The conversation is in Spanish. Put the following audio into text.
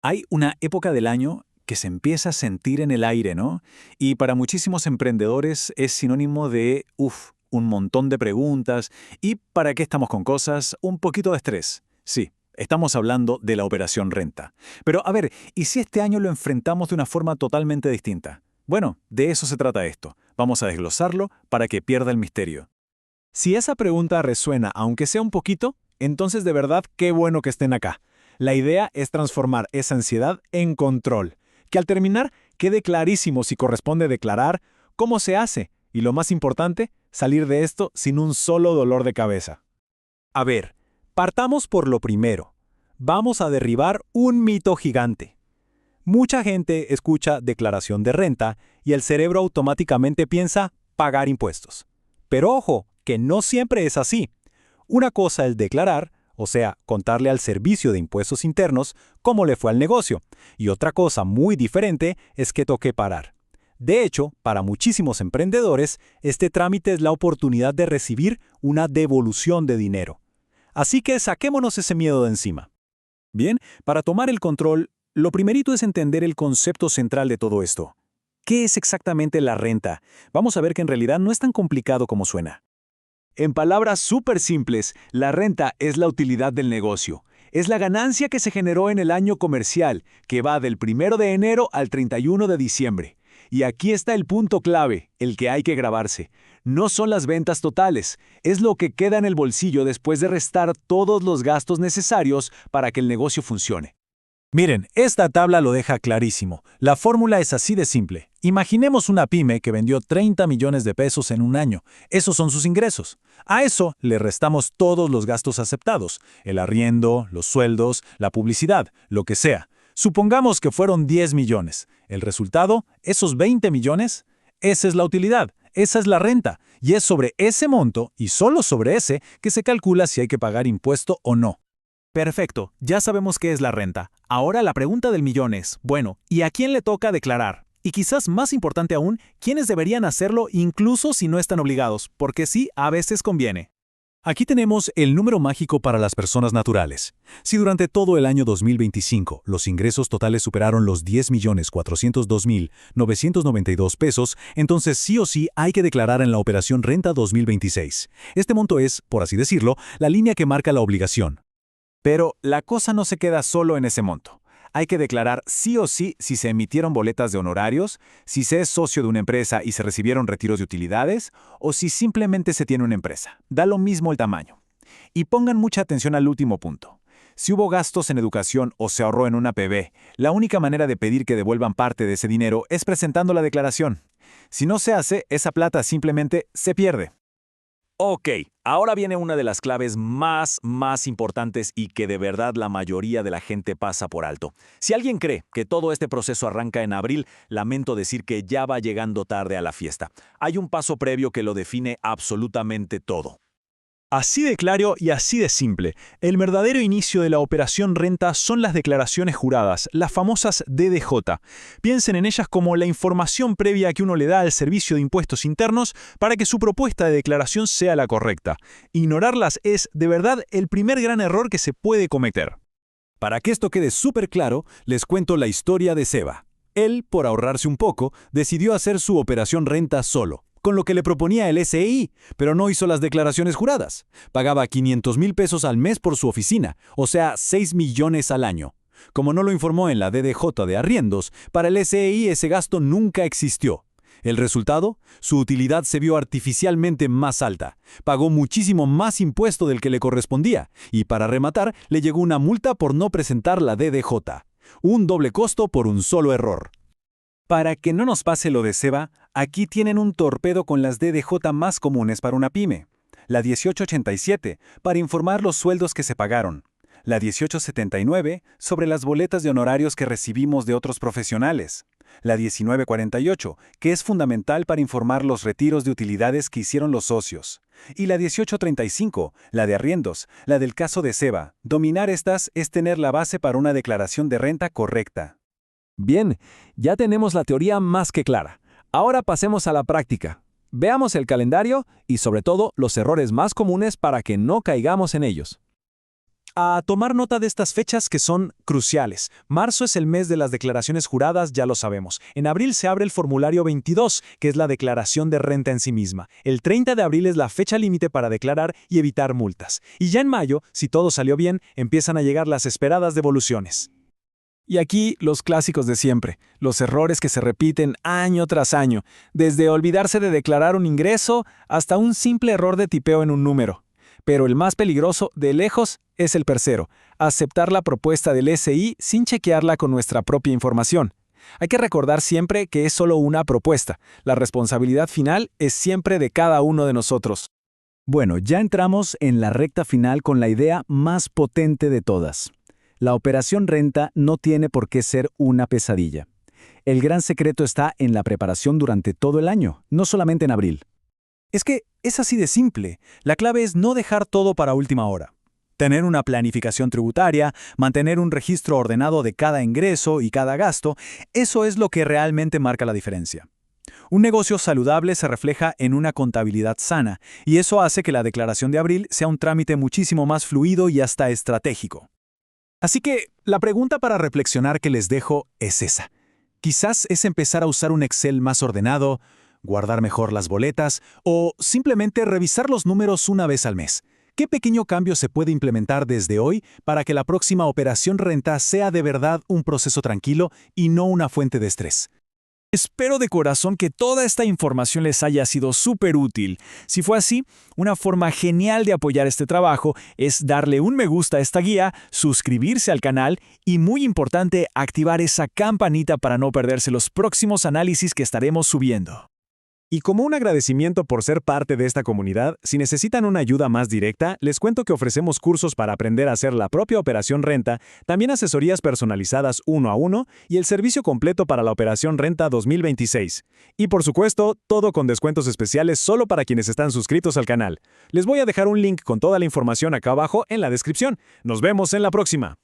Hay una época del año que se empieza a sentir en el aire, ¿no? Y para muchísimos emprendedores es sinónimo de, un montón de preguntas y ¿para qué estamos con cosas? Un poquito de estrés. Sí, estamos hablando de la operación renta. Pero a ver, ¿y si este año lo enfrentamos de una forma totalmente distinta? Bueno, de eso se trata esto. Vamos a desglosarlo para que pierda el misterio. Si esa pregunta resuena, aunque sea un poquito, entonces de verdad qué bueno que estén acá. La idea es transformar esa ansiedad en control, que al terminar quede clarísimo si corresponde declarar, cómo se hace y, lo más importante, salir de esto sin un solo dolor de cabeza. A ver, partamos por lo primero. Vamos a derribar un mito gigante. Mucha gente escucha declaración de renta y el cerebro automáticamente piensa pagar impuestos. Pero ojo, que no siempre es así. Una cosa es declarar, o sea, contarle al Servicio de Impuestos Internos cómo le fue al negocio, y otra cosa muy diferente es que toque parar. De hecho, para muchísimos emprendedores, este trámite es la oportunidad de recibir una devolución de dinero. Así que saquémonos ese miedo de encima. Bien, para tomar el control, lo primerito es entender el concepto central de todo esto. ¿Qué es exactamente la renta? Vamos a ver que en realidad no es tan complicado como suena. En palabras súper simples, la renta es la utilidad del negocio. Es la ganancia que se generó en el año comercial, que va del 1 de enero al 31 de diciembre. Y aquí está el punto clave, el que hay que grabarse. No son las ventas totales, es lo que queda en el bolsillo después de restar todos los gastos necesarios para que el negocio funcione. Miren, esta tabla lo deja clarísimo. La fórmula es así de simple. Imaginemos una pyme que vendió 30 millones de pesos en un año. Esos son sus ingresos. A eso le restamos todos los gastos aceptados, el arriendo, los sueldos, la publicidad, lo que sea. Supongamos que fueron 10 millones. El resultado, esos 20 millones, esa es la utilidad, esa es la renta. Y es sobre ese monto, y solo sobre ese, que se calcula si hay que pagar impuesto o no. Perfecto, ya sabemos qué es la renta. Ahora la pregunta del millón es, bueno, ¿y a quién le toca declarar? Y quizás más importante aún, ¿quiénes deberían hacerlo incluso si no están obligados? Porque sí, a veces conviene. Aquí tenemos el número mágico para las personas naturales. Si durante todo el año 2025 los ingresos totales superaron los 10.402.992 pesos, entonces sí o sí hay que declarar en la operación Renta 2026. Este monto es, por así decirlo, la línea que marca la obligación. Pero la cosa no se queda solo en ese monto. Hay que declarar sí o sí si se emitieron boletas de honorarios, si se es socio de una empresa y se recibieron retiros de utilidades, o si simplemente se tiene una empresa. Da lo mismo el tamaño. Y pongan mucha atención al último punto. Si hubo gastos en educación o se ahorró en una PB, la única manera de pedir que devuelvan parte de ese dinero es presentando la declaración. Si no se hace, esa plata simplemente se pierde. Ok, ahora viene una de las claves más importantes y que de verdad la mayoría de la gente pasa por alto. Si alguien cree que todo este proceso arranca en abril, lamento decir que ya va llegando tarde a la fiesta. Hay un paso previo que lo define absolutamente todo. Así de claro y así de simple. El verdadero inicio de la operación renta son las declaraciones juradas, las famosas DDJ. Piensen en ellas como la información previa que uno le da al Servicio de Impuestos Internos para que su propuesta de declaración sea la correcta. Ignorarlas es, de verdad, el primer gran error que se puede cometer. Para que esto quede súper claro, les cuento la historia de Seba. Él, por ahorrarse un poco, decidió hacer su operación renta solo, con lo que le proponía el SEI, pero no hizo las declaraciones juradas. Pagaba 500,000 pesos al mes por su oficina, o sea, 6 millones al año. Como no lo informó en la DDJ de arriendos, para el SEI ese gasto nunca existió. El resultado, su utilidad se vio artificialmente más alta. Pagó muchísimo más impuesto del que le correspondía, y para rematar, le llegó una multa por no presentar la DDJ. Un doble costo por un solo error. Para que no nos pase lo de Seba, aquí tienen un torpedo con las DDJ más comunes para una pyme. La 1887, para informar los sueldos que se pagaron. La 1879, sobre las boletas de honorarios que recibimos de otros profesionales. La 1948, que es fundamental para informar los retiros de utilidades que hicieron los socios. Y la 1835, la de arriendos, la del caso de Seba. Dominar estas es tener la base para una declaración de renta correcta. Bien, ya tenemos la teoría más que clara. Ahora pasemos a la práctica. Veamos el calendario y sobre todo los errores más comunes para que no caigamos en ellos. A tomar nota de estas fechas que son cruciales. Marzo es el mes de las declaraciones juradas, ya lo sabemos. En abril se abre el formulario 22, que es la declaración de renta en sí misma. El 30 de abril es la fecha límite para declarar y evitar multas. Y ya en mayo, si todo salió bien, empiezan a llegar las esperadas devoluciones. Y aquí los clásicos de siempre, los errores que se repiten año tras año, desde olvidarse de declarar un ingreso hasta un simple error de tipeo en un número. Pero el más peligroso, de lejos, es el tercero, aceptar la propuesta del SI sin chequearla con nuestra propia información. Hay que recordar siempre que es solo una propuesta. La responsabilidad final es siempre de cada uno de nosotros. Bueno, ya entramos en la recta final con la idea más potente de todas. La operación renta no tiene por qué ser una pesadilla. El gran secreto está en la preparación durante todo el año, no solamente en abril. Es que es así de simple. La clave es no dejar todo para última hora. Tener una planificación tributaria, mantener un registro ordenado de cada ingreso y cada gasto, eso es lo que realmente marca la diferencia. Un negocio saludable se refleja en una contabilidad sana, y eso hace que la declaración de abril sea un trámite muchísimo más fluido y hasta estratégico. Así que la pregunta para reflexionar que les dejo es esa. Quizás es empezar a usar un Excel más ordenado, guardar mejor las boletas o simplemente revisar los números una vez al mes. ¿Qué pequeño cambio se puede implementar desde hoy para que la próxima operación renta sea de verdad un proceso tranquilo y no una fuente de estrés? Espero de corazón que toda esta información les haya sido súper útil. Si fue así, una forma genial de apoyar este trabajo es darle un me gusta a esta guía, suscribirse al canal y, muy importante, activar esa campanita para no perderse los próximos análisis que estaremos subiendo. Y como un agradecimiento por ser parte de esta comunidad, si necesitan una ayuda más directa, les cuento que ofrecemos cursos para aprender a hacer la propia operación renta, también asesorías personalizadas 1 a 1 y el servicio completo para la operación renta 2026. Y por supuesto, todo con descuentos especiales solo para quienes están suscritos al canal. Les voy a dejar un link con toda la información acá abajo en la descripción. Nos vemos en la próxima.